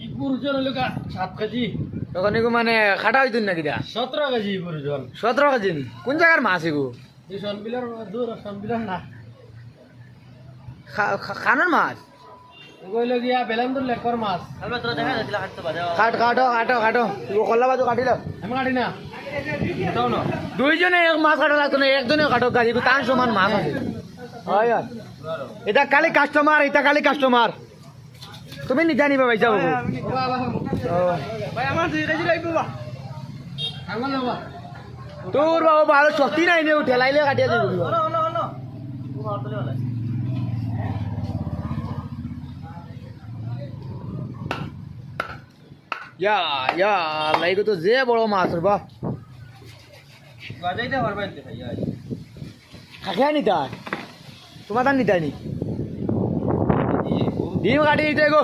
ইপুরজন হলো 7 কেজি। তখন এগো মানে খাটা হইতুন নাকি দা 17 কেজি ইপুরজন। 17 কেজি নি কোন জায়গার মাছ এগো এই সনবিলার দূর সনবিলার না। খানার মাছ কইলো গিয়া বেলান্দুর লেকর মাছ। আমরা তো দেখা যাচ্ছিল হাঁটতে পারে কাটো কল্লা বাজু কাটি দাও আমি কাটি না। দাও না। দুইজনে এক মাছ কাটা লাগতো না একজনে কাটো গাড়ি তার সমান মাছ আছে হয় আর এটা খালি কাস্টমার তুমি নিজা নিবা ভাই যাও ভাই আমার 2 কেজি লাগবে বা আঙ্গুল নাও। তোর বাবা ভালো শক্তি নাই নে ঠেলাইলে কাটিয়ে দিবি no ও হাতলে वाला ইয়া লাইগো তো যে বড় মাছ রে বাহ বাজাইতে পারবেন তো ভাই খাখিয়া নিতা তোমার তার নিতা নি ডিম কাটি দিতে গো